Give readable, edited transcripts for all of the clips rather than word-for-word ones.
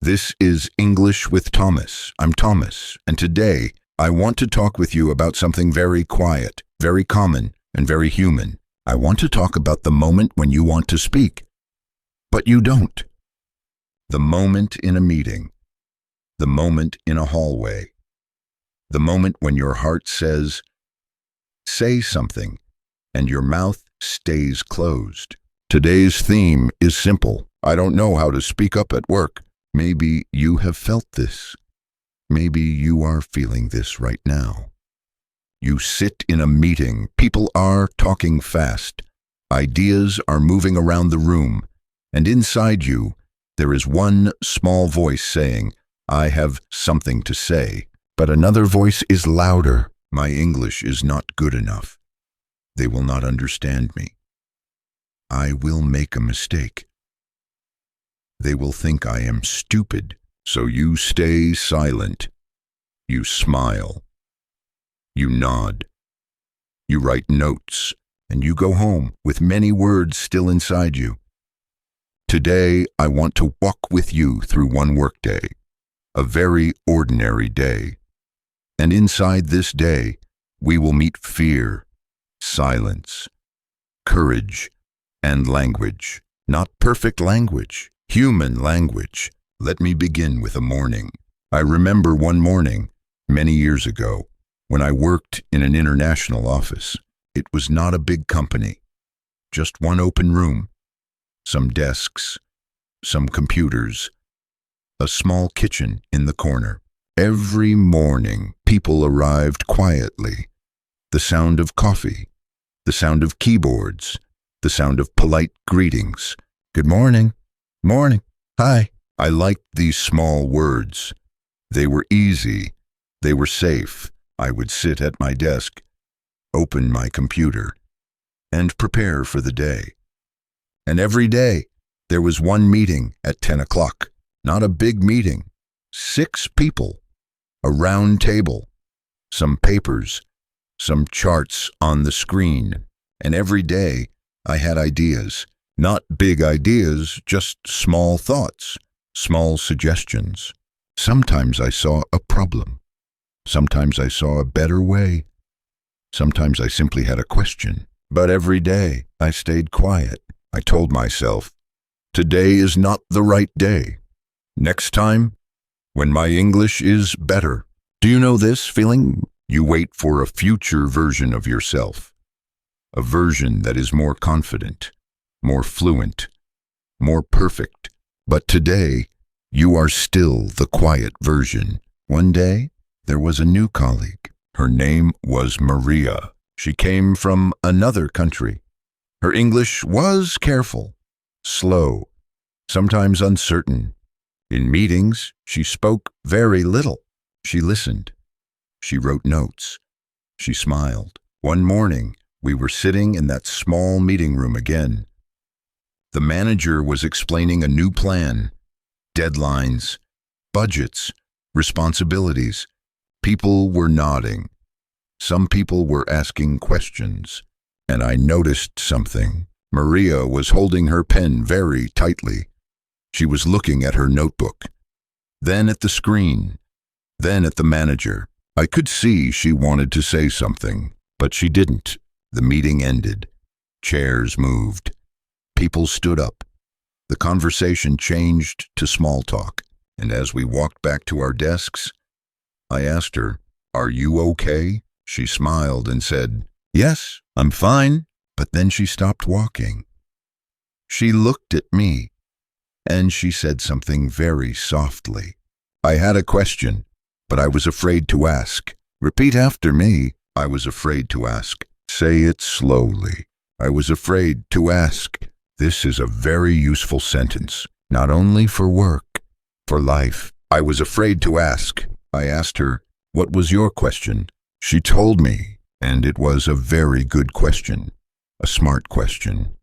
This is English with Thomas. I'm Thomas, and today I want to talk with you about something very quiet, very common, and very human. I want to talk about the moment when you want to speak, but you don't. The moment in a meeting, the moment in a hallway, the moment when your heart says, say something, and your mouth stays closed. Today's theme is simple. I don't know how to speak up at work. Maybe you have felt this. Maybe you are feeling this right now. You sit in a meeting. People are talking fast. Ideas are moving around the room. And inside you, there is one small voice saying, I have something to say. But another voice is louder. My English is not good enough. They will not understand me. I will make a mistake. They will think I am stupid, so you stay silent. You smile. You nod. You write notes, and you go home with many words still inside you. Today, I want to walk with you through one workday, a very ordinary day. And inside this day, we will meet fear, silence, courage, and language. Not perfect language. Human language. Let me begin with a morning. I remember one morning, many years ago, when I worked in an international office. It was not a big company, just one open room, some desks, some computers, a small kitchen in the corner. Every morning, people arrived quietly. The sound of coffee, the sound of keyboards, the sound of polite greetings. Good morning. Morning. Hi. I liked these small words. They were easy. They were safe. I would sit at my desk, open my computer, and prepare for the day. And every day, there was one meeting at 10 o'clock. Not a big meeting. 6 people. A round table. Some papers. Some charts on the screen. And every day, I had ideas. Not big ideas, just small thoughts, small suggestions. Sometimes I saw a problem. Sometimes I saw a better way. Sometimes I simply had a question. But every day I stayed quiet. I told myself, today is not the right day. Next time, when my English is better. Do you know this feeling? You wait for a future version of yourself. A version that is more confident, more fluent, more perfect. But today, you are still the quiet version. One day, there was a new colleague. Her name was Maria. She came from another country. Her English was careful, slow, sometimes uncertain. In meetings, she spoke very little. She listened. She wrote notes. She smiled. One morning, we were sitting in that small meeting room again. The manager was explaining a new plan, deadlines, budgets, responsibilities. People were nodding. Some people were asking questions, and I noticed something. Maria was holding her pen very tightly. She was looking at her notebook, then at the screen, then at the manager. I could see she wanted to say something, but she didn't. The meeting ended. Chairs moved. People stood up. The conversation changed to small talk, and as we walked back to our desks, I asked her, "Are you okay?" She smiled and said, "Yes, I'm fine." But then she stopped walking. She looked at me, and she said something very softly. I had a question, but I was afraid to ask. Repeat after me. I was afraid to ask. Say it slowly. I was afraid to ask. This is a very useful sentence, not only for work, for life. I was afraid to ask. I asked her, "What was your question?" She told me, and it was a very good question, a smart question,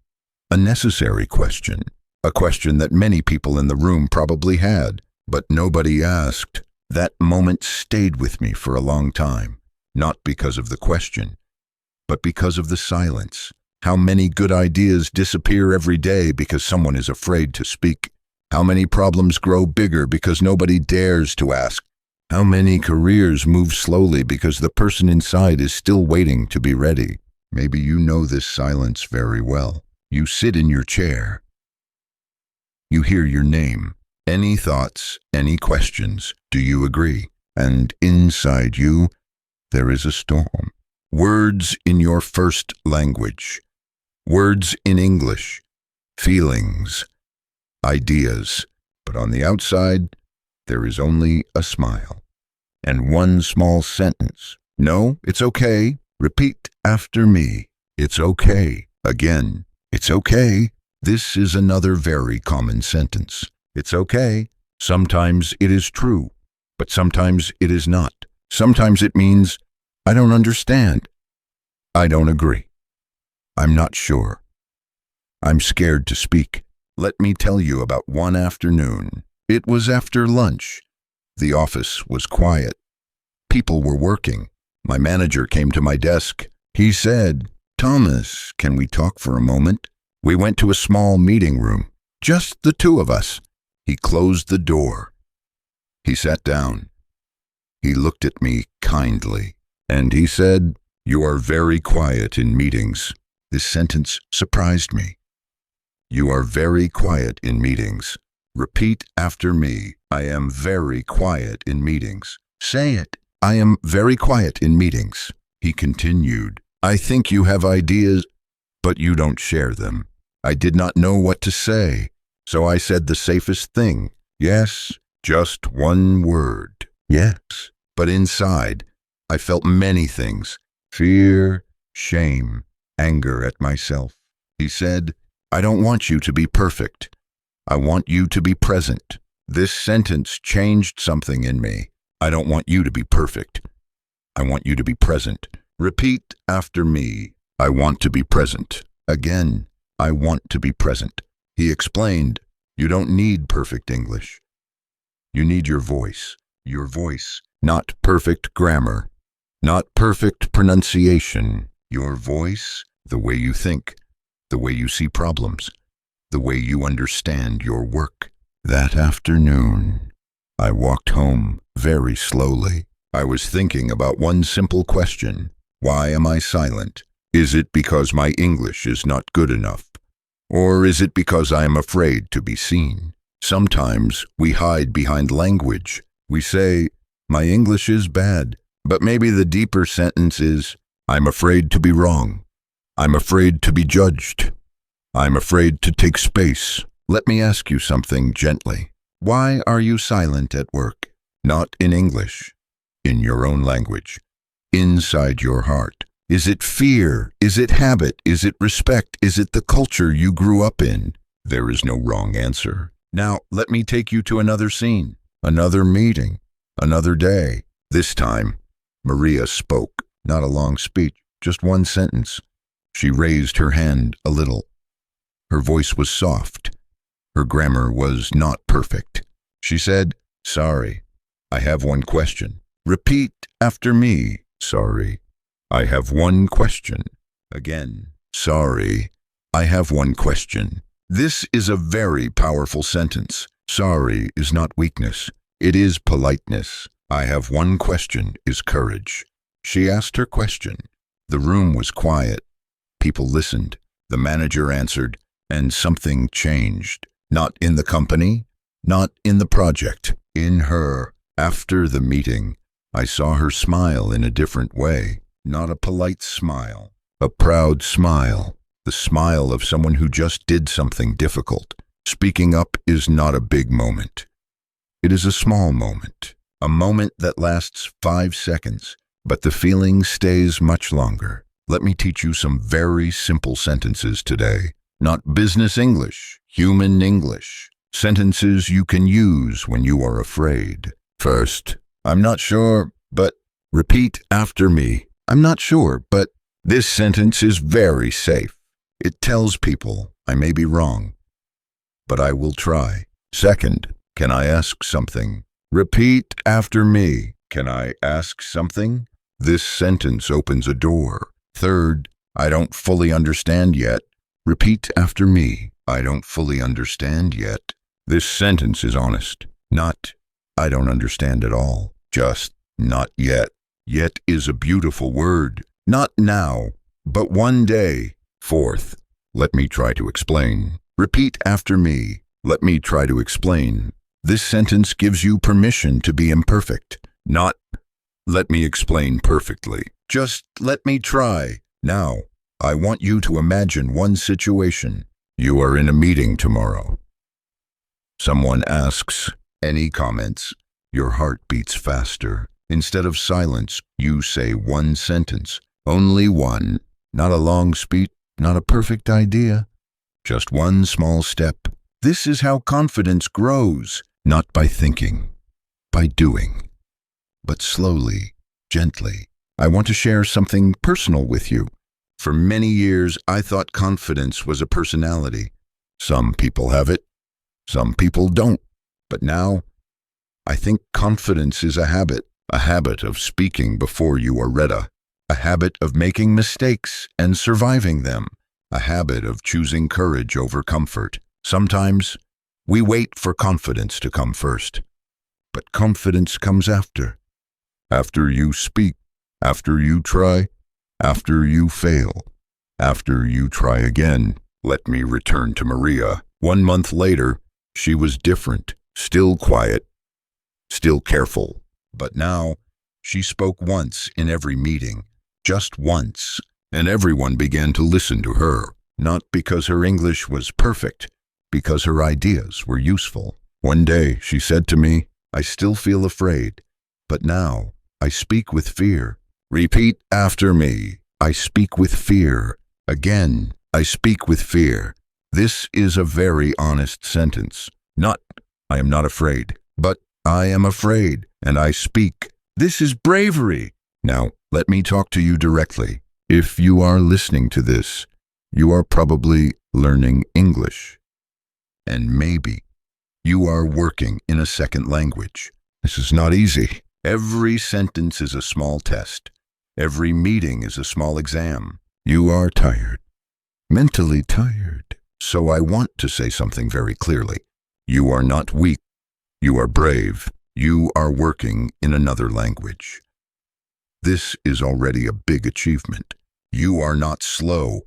a necessary question, a question that many people in the room probably had, but nobody asked. That moment stayed with me for a long time, not because of the question, but because of the silence. How many good ideas disappear every day because someone is afraid to speak? How many problems grow bigger because nobody dares to ask? How many careers move slowly because the person inside is still waiting to be ready? Maybe you know this silence very well. You sit in your chair. You hear your name. Any thoughts, any questions? Do you agree? And inside you, there is a storm. Words in your first language. Words in English. Feelings. Ideas. But on the outside, there is only a smile. And one small sentence. No, it's okay. Repeat after me. It's okay. Again. It's okay. This is another very common sentence. It's okay. Sometimes it is true, but sometimes it is not. Sometimes it means, I don't understand. I don't agree. I'm not sure. I'm scared to speak. Let me tell you about one afternoon. It was after lunch. The office was quiet. People were working. My manager came to my desk. He said, Thomas, can we talk for a moment? We went to a small meeting room, just the two of us. He closed the door. He sat down. He looked at me kindly, and he said, You are very quiet in meetings. This sentence surprised me. You are very quiet in meetings. Repeat after me. I am very quiet in meetings. Say it. I am very quiet in meetings. He continued, I think you have ideas, but you don't share them. I did not know what to say, so I said the safest thing. Yes, just one word. Yes. But inside, I felt many things. Fear, shame, anger at myself. He said, I don't want you to be perfect. I want you to be present. This sentence changed something in me. I don't want you to be perfect. I want you to be present. Repeat after me. I want to be present. Again, I want to be present. He explained, you don't need perfect English. You need your voice. Your voice. Not perfect grammar. Not perfect pronunciation. Your voice, the way you think, the way you see problems, the way you understand your work. That afternoon, I walked home very slowly. I was thinking about one simple question. Why am I silent? Is it because my English is not good enough? Or is it because I am afraid to be seen? Sometimes we hide behind language. We say, my English is bad, but maybe the deeper sentence is, I'm afraid to be wrong. I'm afraid to be judged. I'm afraid to take space. Let me ask you something gently. Why are you silent at work? Not in English, in your own language, inside your heart. Is it fear? Is it habit? Is it respect? Is it the culture you grew up in? There is no wrong answer. Now, let me take you to another scene, another meeting, another day. This time, Maria spoke, not a long speech, just one sentence. She raised her hand a little. Her voice was soft. Her grammar was not perfect. She said, Sorry, I have one question. Repeat after me. Sorry, I have one question. Again, sorry, I have one question. This is a very powerful sentence. Sorry is not weakness. It is politeness. I have one question is courage. She asked her question. The room was quiet. People listened. The manager answered, and something changed. Not in the company, not in the project, in her. After the meeting, I saw her smile in a different way. Not a polite smile, a proud smile, the smile of someone who just did something difficult. Speaking up is not a big moment. It is a small moment, a moment that lasts 5 seconds, but the feeling stays much longer. Let me teach you some very simple sentences today. Not business English, human English. Sentences you can use when you are afraid. First, I'm not sure, but repeat after me. I'm not sure, but this sentence is very safe. It tells people I may be wrong, but I will try. Second, can I ask something? Repeat after me. Can I ask something? This sentence opens a door. Third, I don't fully understand yet. Repeat after me. I don't fully understand yet. This sentence is honest. Not, I don't understand at all. Just, not yet. Yet is a beautiful word. Not now, but one day. Fourth, let me try to explain. Repeat after me. Let me try to explain. This sentence gives you permission to be imperfect. Not, let me explain perfectly. Just let me try. Now, I want you to imagine one situation. You are in a meeting tomorrow. Someone asks, any comments? Your heart beats faster. Instead of silence, you say one sentence. Only one. Not a long speech, not a perfect idea. Just one small step. This is how confidence grows. Not by thinking, by doing. But slowly, gently. I want to share something personal with you. For many years, I thought confidence was a personality. Some people have it, some people don't. But now, I think confidence is a habit of speaking before you are ready, a habit of making mistakes and surviving them, a habit of choosing courage over comfort. Sometimes, we wait for confidence to come first, but confidence comes after. After you speak, after you try, after you fail, after you try again. Let me return to Maria. 1 month later, she was different, still quiet, still careful. But now, she spoke once in every meeting, just once, and everyone began to listen to her, not because her English was perfect, because her ideas were useful. One day, she said to me, I still feel afraid, but now I speak with fear. Repeat after me. I speak with fear. Again, I speak with fear. This is a very honest sentence. Not, I am not afraid, but I am afraid, and I speak. This is bravery. Now, let me talk to you directly. If you are listening to this, you are probably learning English. And maybe you are working in a second language. This is not easy. Every sentence is a small test. Every meeting is a small exam. You are tired, mentally tired. So I want to say something very clearly. You are not weak. You are brave. You are working in another language. This is already a big achievement. You are not slow.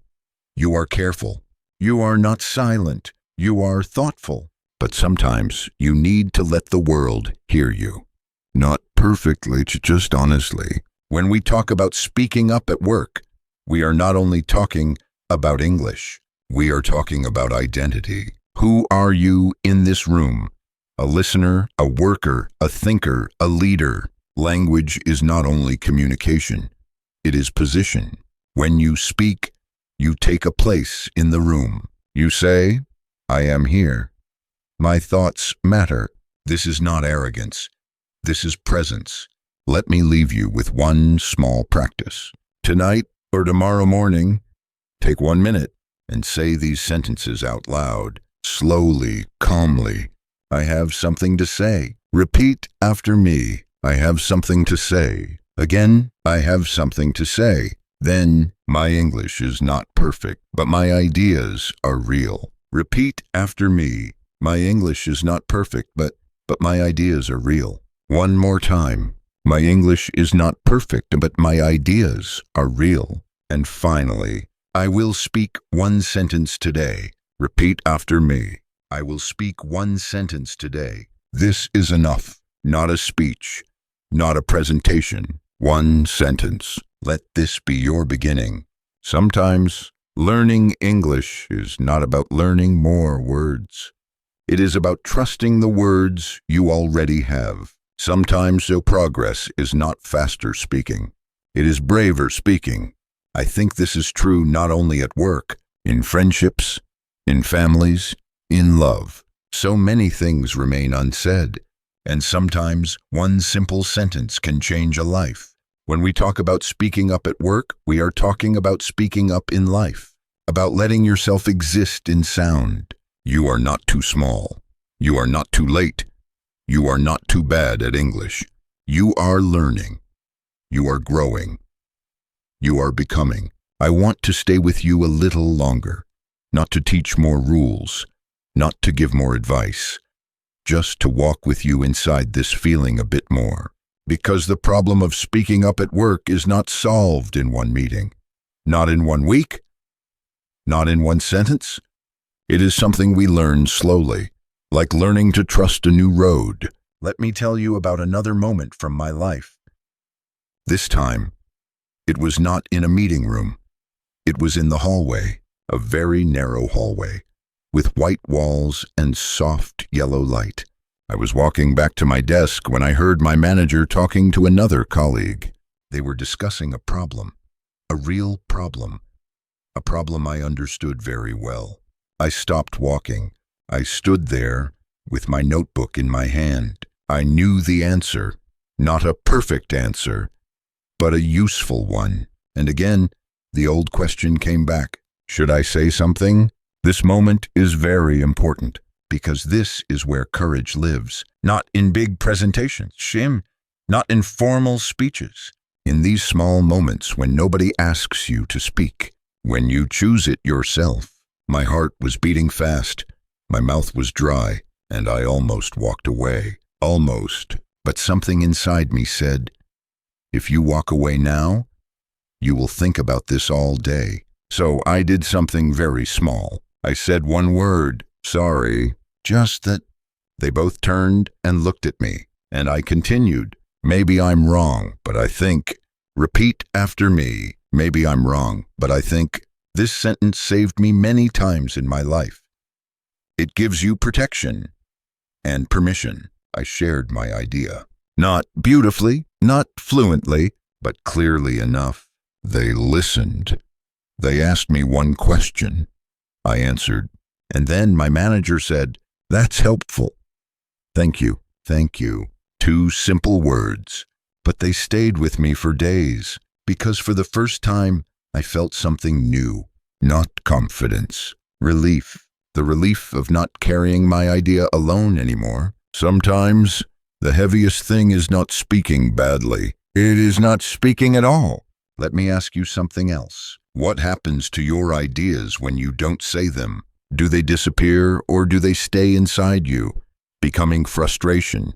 You are careful. You are not silent. You are thoughtful. But sometimes you need to let the world hear you. Not perfectly, just honestly. When we talk about speaking up at work, we are not only talking about English. We are talking about identity. Who are you in this room? A listener, a worker, a thinker, a leader. Language is not only communication. It is position. When you speak, you take a place in the room. You say, I am here. My thoughts matter. This is not arrogance. This is presence. Let me leave you with one small practice. Tonight or tomorrow morning, take 1 minute and say these sentences out loud, slowly, calmly. I have something to say. Repeat after me. I have something to say. Again, I have something to say. Then, my English is not perfect, but my ideas are real. Repeat after me. My English is not perfect, but my ideas are real. One more time. My English is not perfect, but my ideas are real. And finally, I will speak one sentence today. Repeat after me. I will speak one sentence today. This is enough. Not a speech, not a presentation. One sentence. Let this be your beginning. Sometimes, learning English is not about learning more words. It is about trusting the words you already have. Sometimes your progress is not faster speaking. It is braver speaking. I think this is true not only at work, in friendships, in families, in love. So many things remain unsaid, and sometimes one simple sentence can change a life. When we talk about speaking up at work, we are talking about speaking up in life, about letting yourself exist in sound. You are not too small. You are not too late. You are not too bad at English. You are learning. You are growing. You are becoming. I want to stay with you a little longer, not to teach more rules, not to give more advice, just to walk with you inside this feeling a bit more. Because the problem of speaking up at work is not solved in one meeting, not in 1 week, not in one sentence. It is something we learn slowly, like learning to trust a new road. Let me tell you about another moment from my life. This time, it was not in a meeting room. It was in the hallway, a very narrow hallway, with white walls and soft yellow light. I was walking back to my desk when I heard my manager talking to another colleague. They were discussing a problem, a real problem, a problem I understood very well. I stopped walking. I stood there with my notebook in my hand. I knew the answer, not a perfect answer, but a useful one. And again, the old question came back. Should I say something? This moment is very important, because this is where courage lives. Not in big presentations, not in formal speeches. In these small moments when nobody asks you to speak, when you choose it yourself. My heart was beating fast, my mouth was dry, and I almost walked away. Almost. But something inside me said, if you walk away now, you will think about this all day. So I did something very small. I said one word, sorry, just that. They both turned and looked at me, and I continued, maybe I'm wrong, but I think. Repeat after me, maybe I'm wrong, but I think. This sentence saved me many times in my life. It gives you protection and permission. I shared my idea. Not beautifully, not fluently, but clearly enough. They listened. They asked me one question. I answered, and then my manager said, that's helpful. Thank you, thank you. 2 simple words, but they stayed with me for days, because for the first time, I felt something new, not confidence, relief, the relief of not carrying my idea alone anymore. Sometimes, the heaviest thing is not speaking badly. It is not speaking at all. Let me ask you something else. What happens to your ideas when you don't say them? Do they disappear or do they stay inside you, becoming frustration,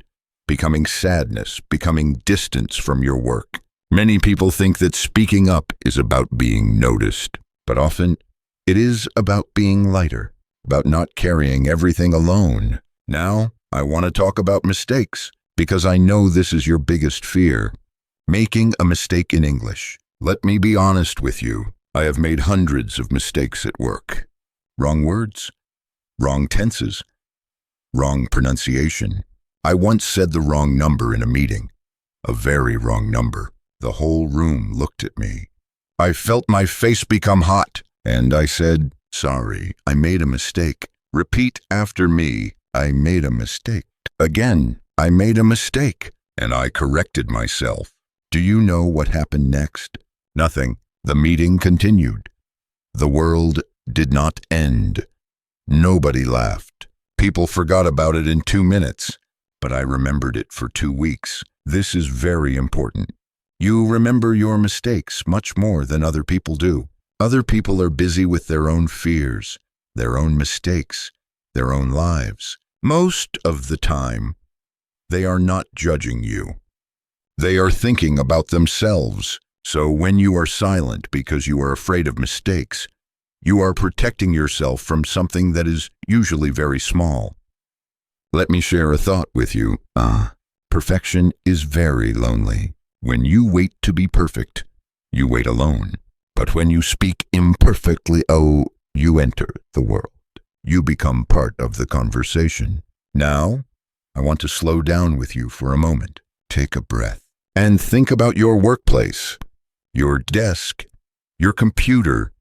becoming sadness, becoming distance from your work? Many people think that speaking up is about being noticed, but often it is about being lighter, about not carrying everything alone. Now, I want to talk about mistakes, because I know this is your biggest fear. Making a mistake in English. Let me be honest with you. I have made hundreds of mistakes at work. Wrong words, wrong tenses, wrong pronunciation. I once said the wrong number in a meeting, a very wrong number. The whole room looked at me. I felt my face become hot, and I said, sorry, I made a mistake. Repeat after me, I made a mistake. Again, I made a mistake, and I corrected myself. Do you know what happened next? Nothing. The meeting continued. The world did not end. Nobody laughed. People forgot about it in 2 minutes, but I remembered it for 2 weeks. This is very important. You remember your mistakes much more than other people do. Other people are busy with their own fears, their own mistakes, their own lives. Most of the time, they are not judging you. They are thinking about themselves. So when you are silent because you are afraid of mistakes, you are protecting yourself from something that is usually very small. Let me share a thought with you. Perfection is very lonely. When you wait to be perfect, you wait alone. But when you speak imperfectly, you enter the world. You become part of the conversation. Now, I want to slow down with you for a moment. Take a breath and think about your workplace, your desk, your computer,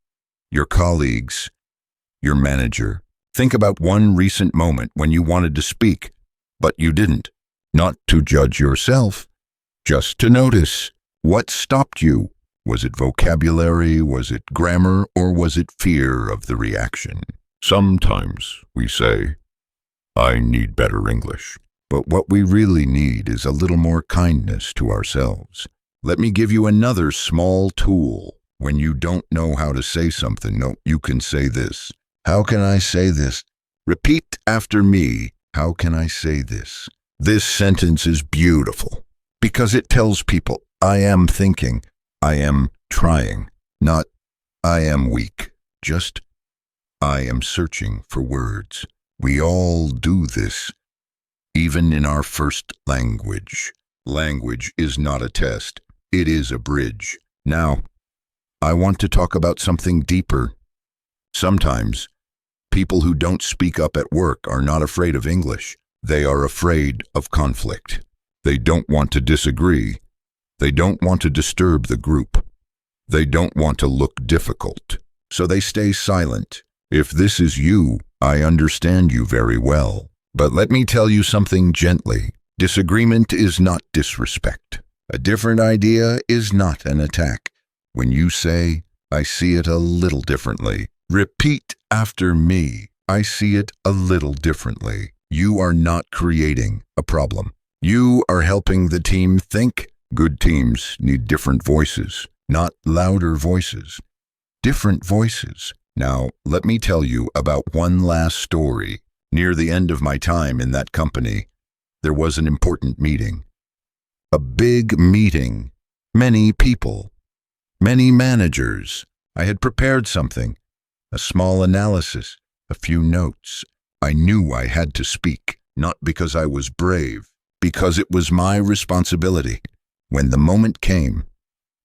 your colleagues, your manager. Think about one recent moment when you wanted to speak, but you didn't. Not to judge yourself, just to notice. What stopped you? Was it vocabulary, was it grammar, or was it fear of the reaction? Sometimes we say, I need better English. But what we really need is a little more kindness to ourselves. Let me give you another small tool. When you don't know how to say something, you can say this. How can I say this? Repeat after me. How can I say this? This sentence is beautiful because it tells people I am thinking, I am trying, not I am weak, just I am searching for words. We all do this, even in our first language. Language is not a test, it is a bridge. Now, I want to talk about something deeper. Sometimes, people who don't speak up at work are not afraid of English. They are afraid of conflict. They don't want to disagree. They don't want to disturb the group. They don't want to look difficult. So they stay silent. If this is you, I understand you very well. But let me tell you something gently. Disagreement is not disrespect. A different idea is not an attack. When you say, I see it a little differently, repeat after me. I see it a little differently. You are not creating a problem. You are helping the team think. Good teams need different voices, not louder voices. Different voices. Now, let me tell you about one last story. Near the end of my time in that company, there was an important meeting. A big meeting. Many people. Many managers. I had prepared something. A small analysis. A few notes. I knew I had to speak, not because I was brave, because it was my responsibility. When the moment came,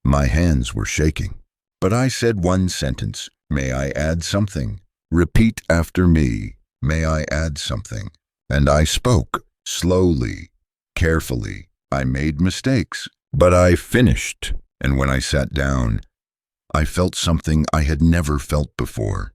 my hands were shaking. But I said one sentence. May I add something? Repeat after me. May I add something? And I spoke, slowly, carefully. I made mistakes, but I finished. And when I sat down, I felt something I had never felt before.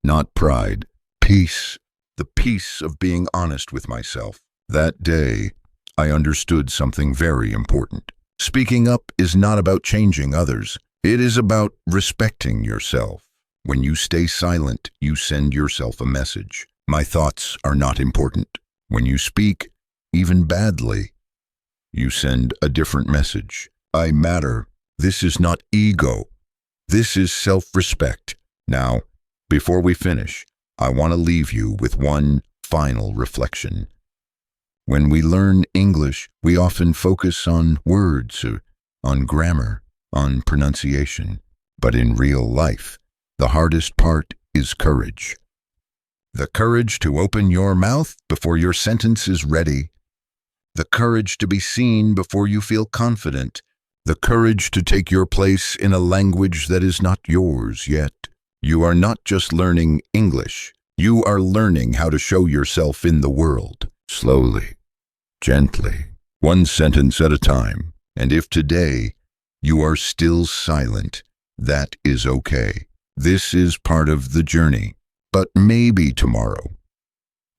Not pride, peace, the peace of being honest with myself. That day, I understood something very important. Speaking up is not about changing others. It is about respecting yourself. When you stay silent, you send yourself a message. My thoughts are not important. When you speak, even badly, you send a different message. I matter. This is not ego. This is self-respect. Now, before we finish, I want to leave you with one final reflection. When we learn English, we often focus on words, on grammar, on pronunciation. But in real life, the hardest part is courage. The courage to open your mouth before your sentence is ready. The courage to be seen before you feel confident. The courage to take your place in a language that is not yours yet. You are not just learning English. You are learning how to show yourself in the world. Slowly, gently, one sentence at a time. And if today you are still silent, that is okay. This is part of the journey. But maybe tomorrow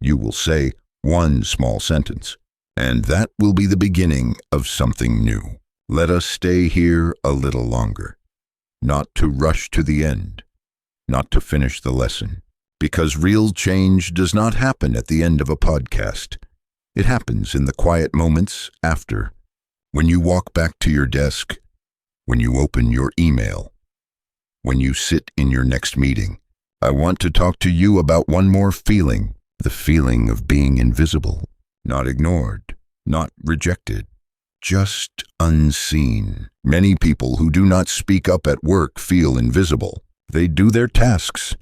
you will say one small sentence, and that will be the beginning of something new. Let us stay here a little longer, not to rush to the end, not to finish the lesson, because real change does not happen at the end of a podcast. It happens in the quiet moments after, when you walk back to your desk, when you open your email, when you sit in your next meeting. I want to talk to you about one more feeling, the feeling of being invisible, not ignored, not rejected, just unseen. Many people who do not speak up at work feel invisible. They do their tasks.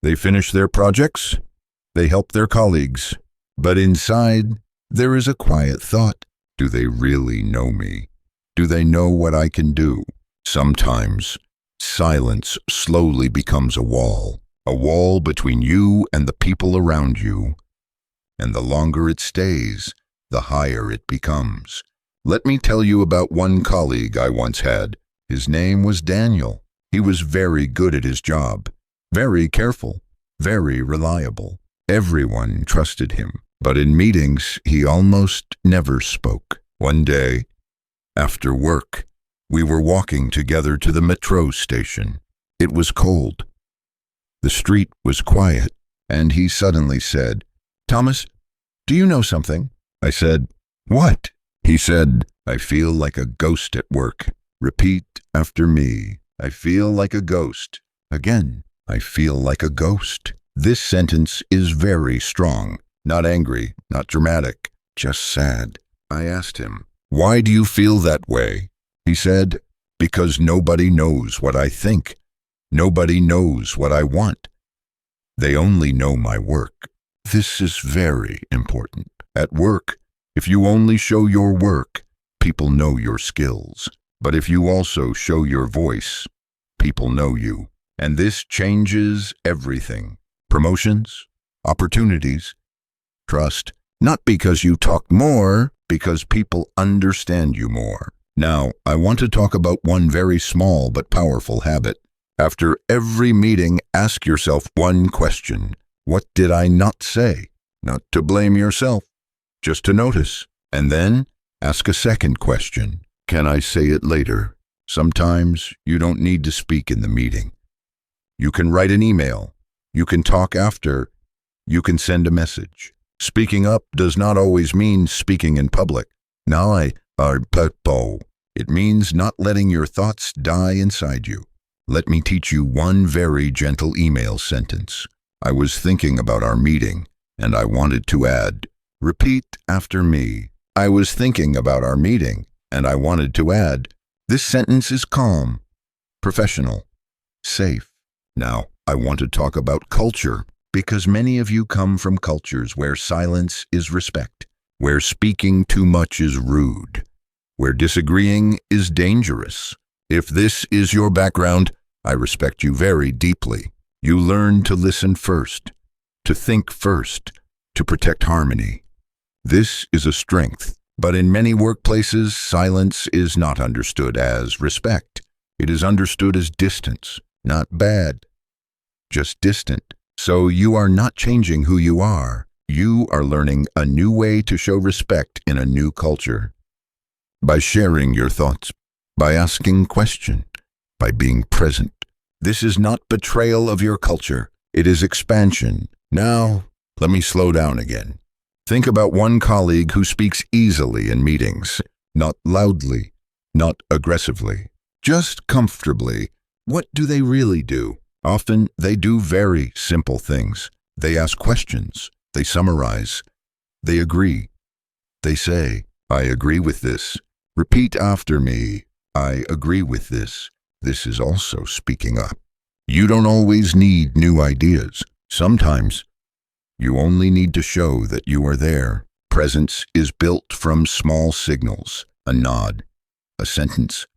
They finish their projects. They help their colleagues. But inside, there is a quiet thought. Do they really know me? Do they know what I can do? Sometimes, silence slowly becomes a wall between you and the people around you. And the longer it stays, the higher it becomes. Let me tell you about one colleague I once had. His name was Daniel. He was very good at his job, very careful, very reliable. Everyone trusted him. But in meetings, he almost never spoke. One day, after work, we were walking together to the metro station. It was cold. The street was quiet, and he suddenly said, "Thomas, do you know something?" I said, "What?" He said, "I feel like a ghost at work." Repeat after me. I feel like a ghost. Again, I feel like a ghost. This sentence is very strong. Not angry, not dramatic, just sad. I asked him, "Why do you feel that way?" He said, "Because nobody knows what I think. Nobody knows what I want. They only know my work." This is very important. At work, if you only show your work, people know your skills. But if you also show your voice, people know you. And this changes everything. Promotions, opportunities, trust. Not because you talk more, because people understand you more. Now, I want to talk about one very small but powerful habit. After every meeting, ask yourself one question. What did I not say? Not to blame yourself, just to notice. And then ask a second question. Can I say it later? Sometimes you don't need to speak in the meeting. You can write an email. You can talk after. You can send a message. Speaking up does not always mean speaking in public. It means not letting your thoughts die inside you. Let me teach you one very gentle email sentence. I was thinking about our meeting, and I wanted to add, repeat after me. I was thinking about our meeting, and I wanted to add, this sentence is calm, professional, safe. Now, I want to talk about culture, because many of you come from cultures where silence is respect, where speaking too much is rude, where disagreeing is dangerous. If this is your background, I respect you very deeply. You learn to listen first, to think first, to protect harmony. This is a strength, but in many workplaces, silence is not understood as respect. It is understood as distance, not bad, just distant. So you are not changing who you are. You are learning a new way to show respect in a new culture. By sharing your thoughts, by asking questions, by being present. This is not betrayal of your culture. It is expansion. Now, let me slow down again. Think about one colleague who speaks easily in meetings, not loudly, not aggressively, just comfortably. What do they really do? Often, they do very simple things. They ask questions. They summarize. They agree. They say, I agree with this. Repeat after me. I agree with this. This is also speaking up. You don't always need new ideas. Sometimes, you only need to show that you are there. Presence is built from small signals, a nod, a sentence,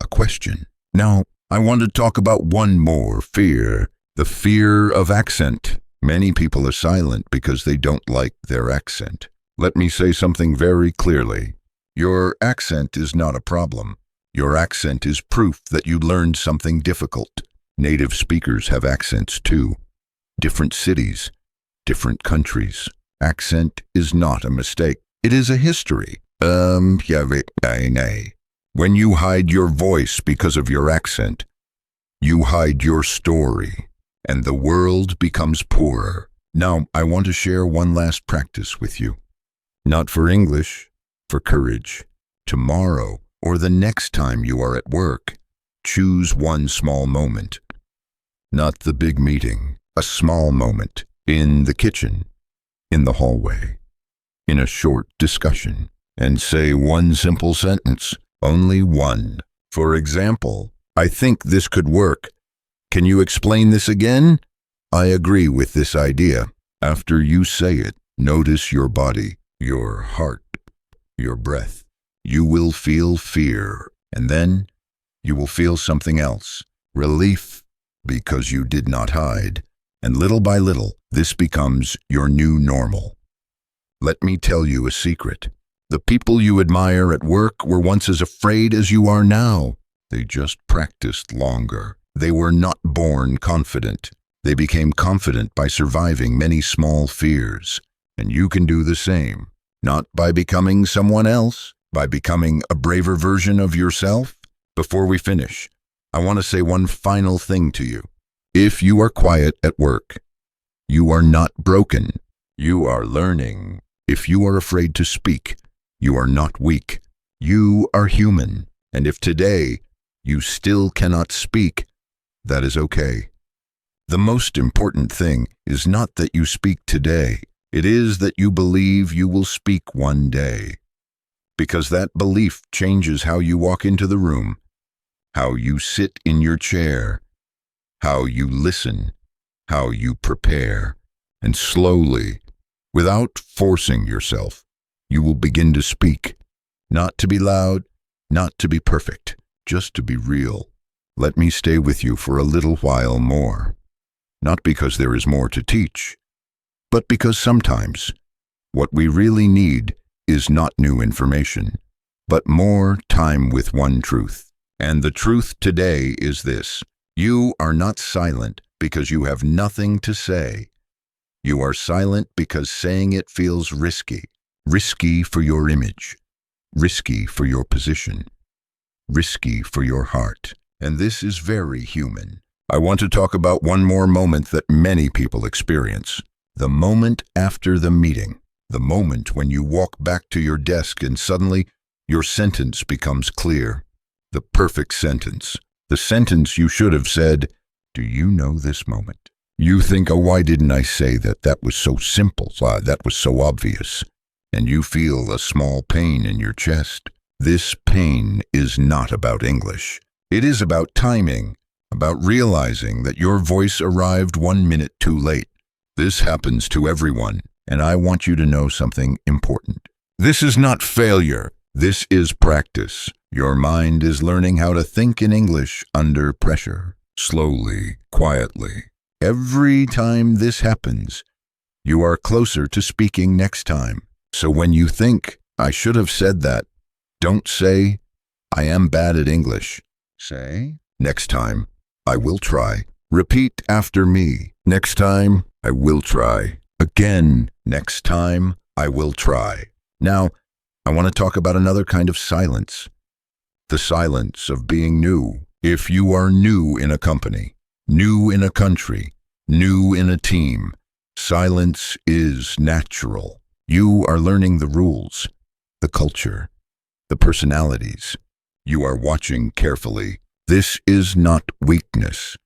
a question. Now, I want to talk about one more fear, the fear of accent. Many people are silent because they don't like their accent. Let me say something very clearly. Your accent is not a problem. Your accent is proof that you learned something difficult. Native speakers have accents too. Different cities, different countries. Accent is not a mistake. It is a history. When you hide your voice because of your accent, you hide your story, and the world becomes poorer. Now, I want to share one last practice with you. Not for English, for courage. Tomorrow, or the next time you are at work, choose one small moment. Not the big meeting, a small moment. In the kitchen, in the hallway, in a short discussion, and say one simple sentence, only one. For example, I think this could work. Can you explain this again? I agree with this idea. After you say it, notice your body, your heart, your breath. You will feel fear, and then you will feel something else, relief, because you did not hide. And little by little, this becomes your new normal. Let me tell you a secret. The people you admire at work were once as afraid as you are now. They just practiced longer. They were not born confident. They became confident by surviving many small fears. And you can do the same. Not by becoming someone else, by becoming a braver version of yourself. Before we finish, I want to say one final thing to you. If you are quiet at work, you are not broken. You are learning. If you are afraid to speak, you are not weak. You are human. And if today you still cannot speak, that is okay. The most important thing is not that you speak today. It is that you believe you will speak one day, because that belief changes how you walk into the room, how you sit in your chair, how you listen, how you prepare, and slowly, without forcing yourself, you will begin to speak, not to be loud, not to be perfect, just to be real. Let me stay with you for a little while more, not because there is more to teach, but because sometimes what we really need is not new information, but more time with one truth. And the truth today is this: you are not silent because you have nothing to say. You are silent because saying it feels risky. Risky for your image, risky for your position, risky for your heart. And this is very human. I want to talk about one more moment that many people experience. The moment after the meeting. The moment when you walk back to your desk and suddenly your sentence becomes clear. The perfect sentence. The sentence you should have said, "Do you know this moment?" You think, "Oh, why didn't I say that? That was so simple. That was so obvious." And you feel a small pain in your chest. This pain is not about English. It is about timing, about realizing that your voice arrived 1 minute too late. This happens to everyone, and I want you to know something important. This is not failure. This is practice. Your mind is learning how to think in English under pressure, slowly, quietly. Every time this happens, you are closer to speaking next time. So when you think, "I should have said that," don't say, "I am bad at English." Say, "Next time, I will try." Repeat after me. Next time, I will try. Again, next time, I will try. Now, I want to talk about another kind of silence. The silence of being new. If you are new in a company, new in a country, new in a team, silence is natural. You are learning the rules, the culture, the personalities. You are watching carefully. This is not weakness.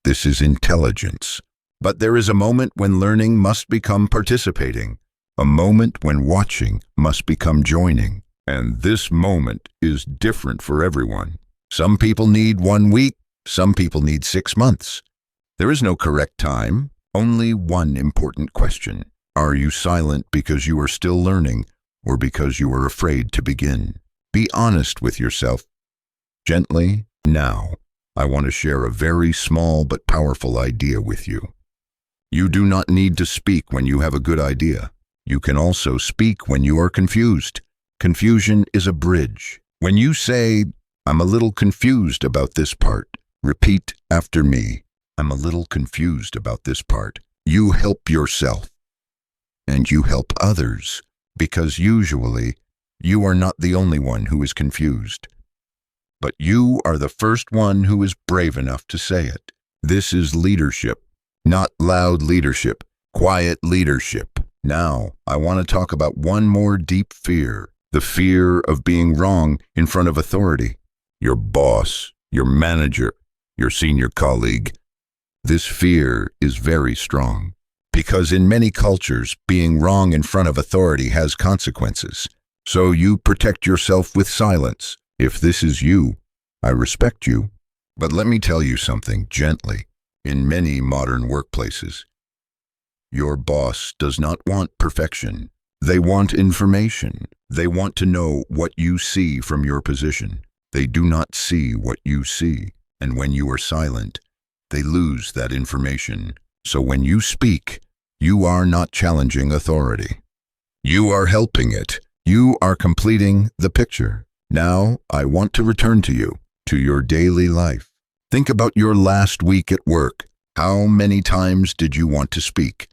This is intelligence. But there is a moment when learning must become participating, a moment when watching must become joining. And this moment is different for everyone. Some people need 1 week, some people need 6 months. There is no correct time, only one important question. Are you silent because you are still learning, or because you are afraid to begin? Be honest with yourself. Gently, now, I want to share a very small but powerful idea with you. You do not need to speak when you have a good idea. You can also speak when you are confused. Confusion is a bridge. When you say, "I'm a little confused about this part," repeat after me, "I'm a little confused about this part." You help yourself, and you help others, because usually you are not the only one who is confused. But you are the first one who is brave enough to say it. This is leadership, not loud leadership, quiet leadership. Now, I want to talk about one more deep fear, the fear of being wrong in front of authority. Your boss, your manager, your senior colleague. This fear is very strong, because in many cultures, being wrong in front of authority has consequences. So you protect yourself with silence. If this is you, I respect you. But let me tell you something gently. In many modern workplaces, your boss does not want perfection. They want information. They want to know what you see from your position. They do not see what you see. And when you are silent, they lose that information. So when you speak, you are not challenging authority. You are helping it. You are completing the picture. Now, I want to return to you, to your daily life. Think about your last week at work. How many times did you want to speak?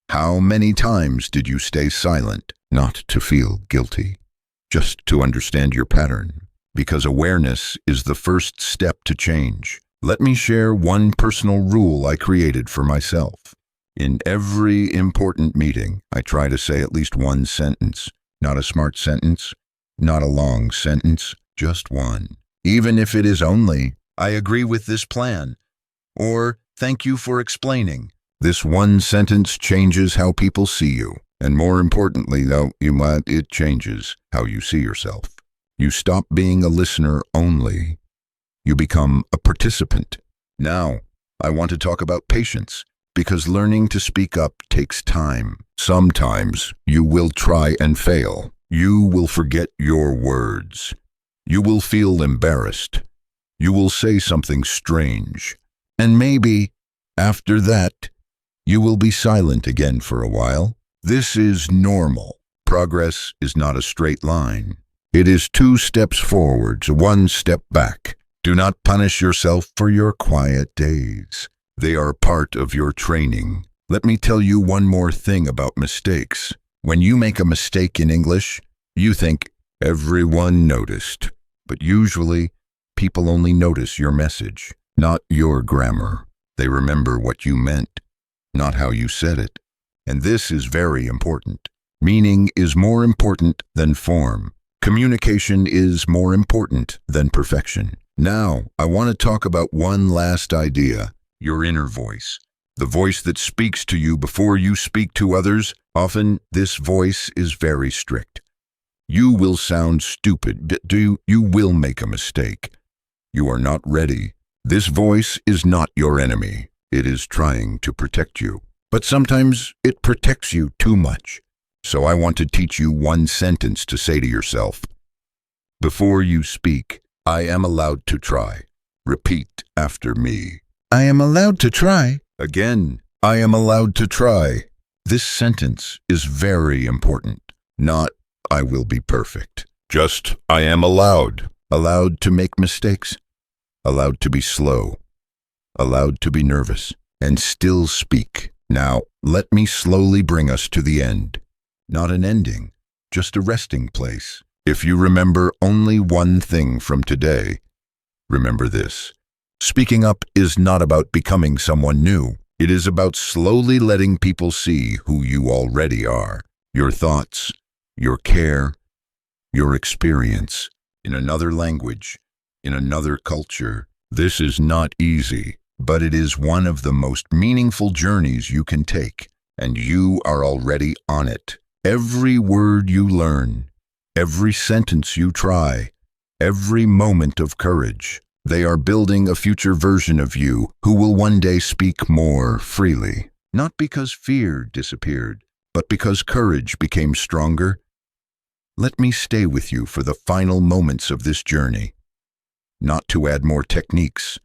How many times did you stay silent, not to feel guilty, just to understand your pattern? Because awareness is the first step to change. Let me share one personal rule I created for myself. In every important meeting, I try to say at least one sentence. Not a smart sentence, not a long sentence, just one. Even if it is only, "I agree with this plan," or "Thank you for explaining." This one sentence changes how people see you. And more importantly, though, it changes how you see yourself. You stop being a listener only. You become a participant. Now, I want to talk about patience, because learning to speak up takes time. Sometimes you will try and fail. You will forget your words. You will feel embarrassed. You will say something strange. And maybe, after that, you will be silent again for a while. This is normal. Progress is not a straight line. It is 2 steps forwards, 1 step back. Do not punish yourself for your quiet days. They are part of your training. Let me tell you one more thing about mistakes. When you make a mistake in English, you think everyone noticed. But usually, people only notice your message, not your grammar. They remember what you meant, not how you said it. And this is very important. Meaning is more important than form. Communication is more important than perfection. Now, I want to talk about one last idea, your inner voice. The voice that speaks to you before you speak to others. Often, this voice is very strict. You will sound stupid. You will make a mistake. You are not ready. This voice is not your enemy. It is trying to protect you. But sometimes it protects you too much. So I want to teach you one sentence to say to yourself. Before you speak, I am allowed to try. Repeat after me. I am allowed to try. Again, I am allowed to try. This sentence is very important. Not, I will be perfect. Just, I am allowed. Allowed to make mistakes. Allowed to be slow. Allowed to be nervous. And still speak. Now, let me slowly bring us to the end. Not an ending, just a resting place. If you remember only one thing from today, remember this. Speaking up is not about becoming someone new. It is about slowly letting people see who you already are. Your thoughts, your care, your experience, in another language, in another culture. This is not easy, but it is one of the most meaningful journeys you can take, and you are already on it. Every word you learn, every sentence you try, every moment of courage, they are building a future version of you who will one day speak more freely. Not because fear disappeared, but because courage became stronger. Let me stay with you for the final moments of this journey. Not to add more techniques,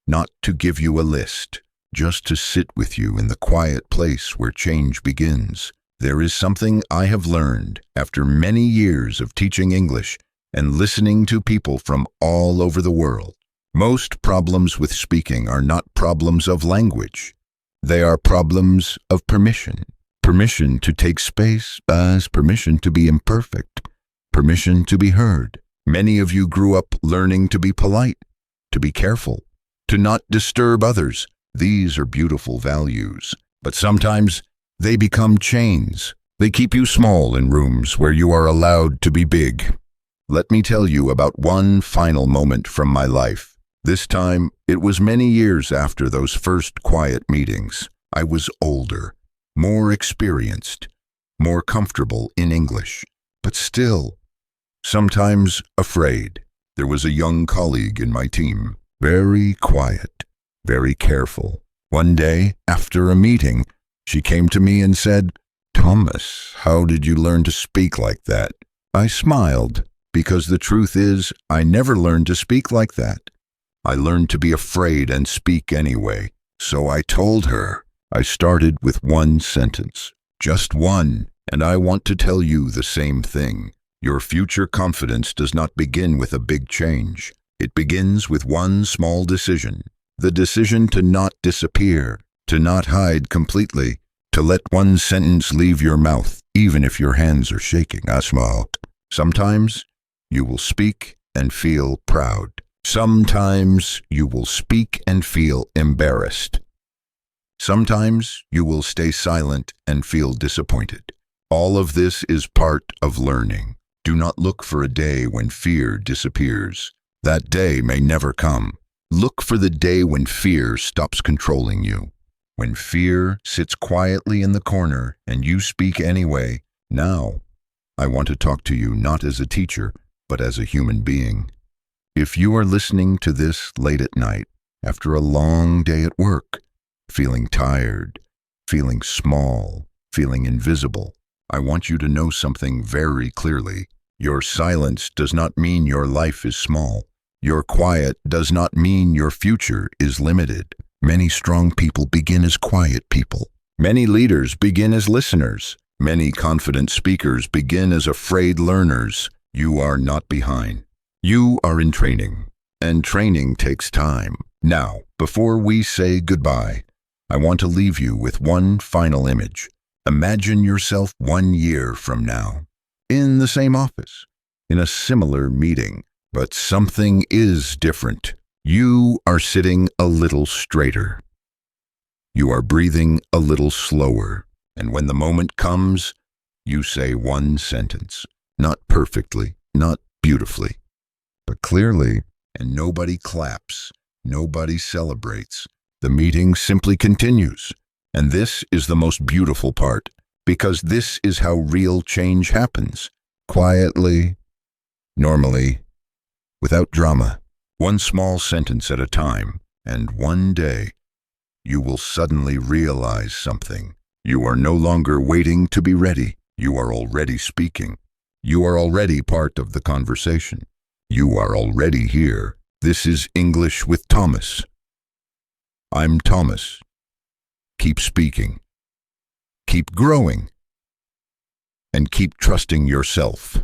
not to give you a list, just to sit with you in the quiet place where change begins. There is something I have learned after many years of teaching English and listening to people from all over the world. Most problems with speaking are not problems of language. They are problems of permission. Permission to take space as permission to be imperfect. Permission to be heard. Many of you grew up learning to be polite, to be careful, to not disturb others. These are beautiful values. But sometimes they become chains. They keep you small in rooms where you are allowed to be big. Let me tell you about one final moment from my life. This time, it was many years after those first quiet meetings. I was older, more experienced, more comfortable in English, but still, sometimes afraid. There was a young colleague in my team, very quiet, very careful. One day, after a meeting, she came to me and said, "Thomas, how did you learn to speak like that?" I smiled, because the truth is, I never learned to speak like that. I learned to be afraid and speak anyway. So I told her. I started with one sentence, just one, and I want to tell you the same thing. Your future confidence does not begin with a big change. It begins with one small decision. The decision to not disappear, to not hide completely, to let one sentence leave your mouth, even if your hands are shaking. I smiled. Sometimes you will speak and feel proud. Sometimes you will speak and feel embarrassed. Sometimes you will stay silent and feel disappointed. All of this is part of learning. Do not look for a day when fear disappears. That day may never come. Look for the day when fear stops controlling you. when fear sits quietly in the corner and you speak anyway. Now, I want to talk to you not as a teacher, but as a human being. If you are listening to this late at night, after a long day at work, feeling tired, feeling small, feeling invisible, I want you to know something very clearly. Your silence does not mean your life is small. Your quiet does not mean your future is limited. Many strong people begin as quiet people. Many leaders begin as listeners. Many confident speakers begin as afraid learners. You are not behind. You are in training, and training takes time. Now, before we say goodbye, I want to leave you with one final image. Imagine yourself 1 year from now, in the same office, in a similar meeting, but something is different. You are sitting a little straighter. You are breathing a little slower, and when the moment comes, you say one sentence, not perfectly, not beautifully, but clearly, and nobody claps, nobody celebrates. The meeting simply continues. And this is the most beautiful part, because this is how real change happens. Quietly, normally, without drama, one small sentence at a time, and one day, you will suddenly realize something. You are no longer waiting to be ready. You are already speaking. You are already part of the conversation. You are already here. This is English with Thomas. I'm Thomas. Keep speaking, keep growing, and keep trusting yourself.